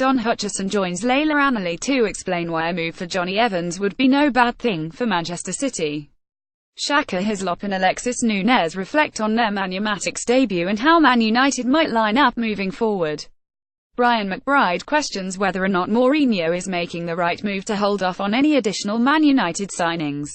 Don Hutchison joins Layla Annerley to explain why a move for Johnny Evans would be no bad thing for Manchester City. Xhaka Hislop and Alexis Nunez reflect on their Man United debut and how Man United might line up moving forward. Brian McBride questions whether or not Mourinho is making the right move to hold off on any additional Man United signings.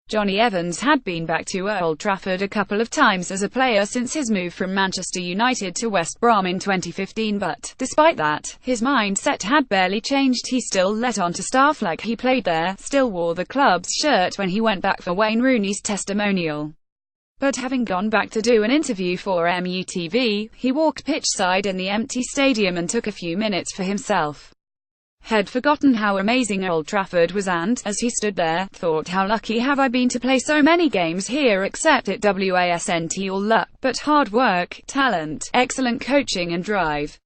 Johnny Evans had been back to Old Trafford a couple of times as a player since his move from Manchester United to West Brom in 2015, but, despite that, his mindset had barely changed. He still let on to staff like he played there, still wore the club's shirt when he went back for Wayne Rooney's testimonial. But having gone back to do an interview for MUTV, he walked pitchside in the empty stadium and took a few minutes for himself. Had forgotten how amazing Old Trafford was and, as he stood there, thought how lucky have I been to play so many games here, except it wasn't all luck, but hard work, talent, excellent coaching and drive.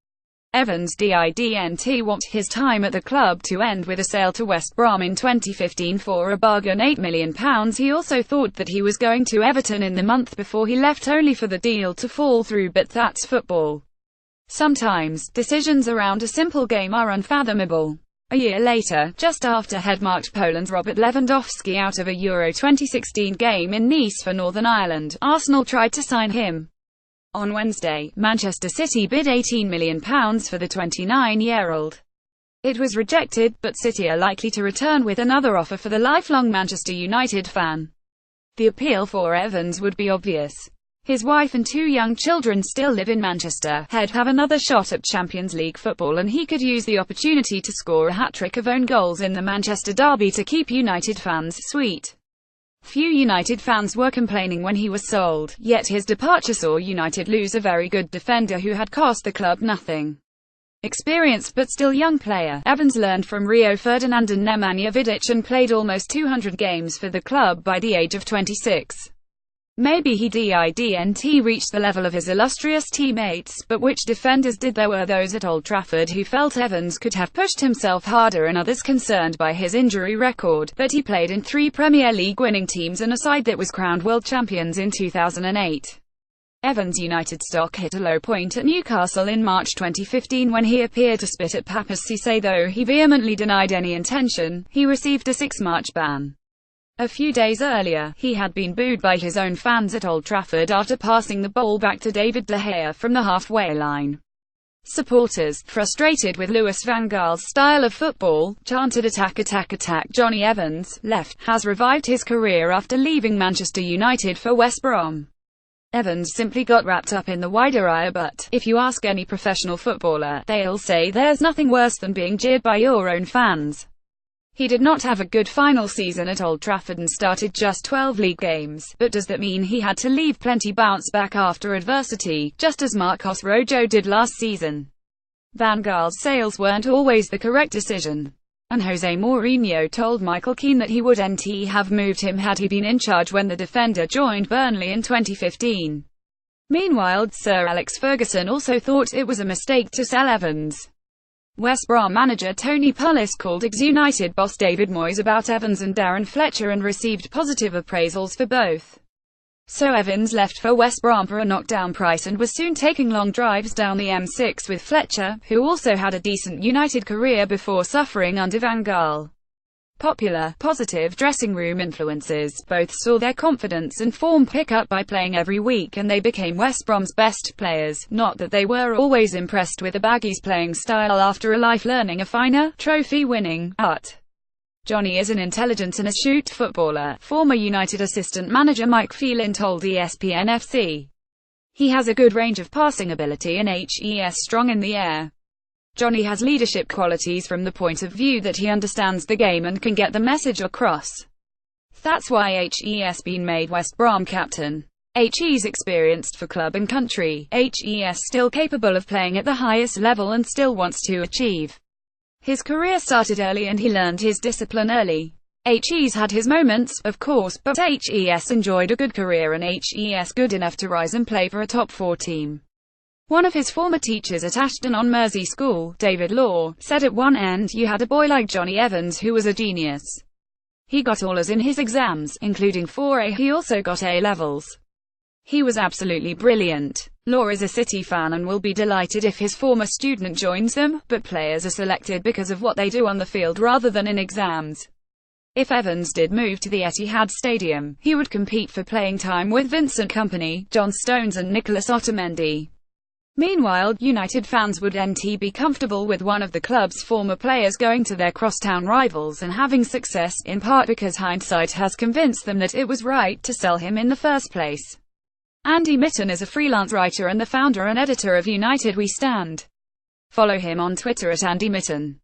Evans didn't want his time at the club to end with a sale to West Brom in 2015 for a bargain £8 million. He also thought that he was going to Everton in the month before he left, only for the deal to fall through, but that's football. Sometimes, decisions around a simple game are unfathomable. A year later, just after he'd marked Poland's Robert Lewandowski out of a Euro 2016 game in Nice for Northern Ireland, Arsenal tried to sign him. On Wednesday, Manchester City bid £18 million for the 29-year-old. It was rejected, but City are likely to return with another offer for the lifelong Manchester United fan. The appeal for Evans would be obvious. His wife and 2 young children still live in Manchester. He'd have another shot at Champions League football, and he could use the opportunity to score a hat-trick of own goals in the Manchester derby to keep United fans sweet. Few United fans were complaining when he was sold, yet his departure saw United lose a very good defender who had cost the club nothing. Experienced but still young player, Evans learned from Rio Ferdinand and Nemanja Vidic and played almost 200 games for the club by the age of 26. Maybe he didn't reach the level of his illustrious teammates, but which defenders did? There were those at Old Trafford who felt Evans could have pushed himself harder, and others concerned by his injury record, but he played in 3 Premier League winning teams and a side that was crowned world champions in 2008. Evans' United stock hit a low point at Newcastle in March 2015 when he appeared to spit at Papas Cisse. Though he vehemently denied any intention, he received a 6-match ban. A few days earlier, he had been booed by his own fans at Old Trafford after passing the ball back to David De Gea from the halfway line. Supporters, frustrated with Louis van Gaal's style of football, chanted "Attack, attack, attack." Johnny Evans, left, has revived his career after leaving Manchester United for West Brom. Evans simply got wrapped up in the wider ire, but if you ask any professional footballer, they'll say there's nothing worse than being jeered by your own fans. He did not have a good final season at Old Trafford and started just 12 league games, but does that mean he had to leave plenty bounce back after adversity, just as Marcos Rojo did last season? Van Gaal's sales weren't always the correct decision, and Jose Mourinho told Michael Keane that he wouldn't have moved him had he been in charge when the defender joined Burnley in 2015. Meanwhile, Sir Alex Ferguson also thought it was a mistake to sell Evans. West Brom manager Tony Pulis called ex-United boss David Moyes about Evans and Darren Fletcher and received positive appraisals for both. So Evans left for West Brom for a knockdown price and was soon taking long drives down the M6 with Fletcher, who also had a decent United career before suffering under Van Gaal. Popular, positive dressing room influences, both saw their confidence and form pick up by playing every week, and they became West Brom's best players. Not that they were always impressed with the Baggies' playing style after a life learning a finer, trophy-winning art. Johnny is an intelligent and astute footballer, former United assistant manager Mike Phelan told ESPN FC. He has a good range of passing ability and is strong in the air. Johnny has leadership qualities from the point of view that he understands the game and can get the message across. That's why HE's been made West Brom captain. HE's experienced for club and country. HE's still capable of playing at the highest level and still wants to achieve. His career started early and he learned his discipline early. HE's had his moments, of course, but HE's enjoyed a good career and HE's good enough to rise and play for a top 4 team. One of his former teachers at Ashton-on-Mersey School, David Law, said at one end, "You had a boy like Johnny Evans who was a genius. He got all A's in his exams, including 4A. He also got A levels. He was absolutely brilliant. Law is a City fan and will be delighted if his former student joins them, but players are selected because of what they do on the field rather than in exams. If Evans did move to the Etihad Stadium, he would compete for playing time with Vincent Kompany, John Stones and Nicolas Otamendi. Meanwhile, United fans would be comfortable with one of the club's former players going to their crosstown rivals and having success, in part because hindsight has convinced them that it was right to sell him in the first place. Andy Mitten is a freelance writer and the founder and editor of United We Stand. Follow him on Twitter at Andy Mitten.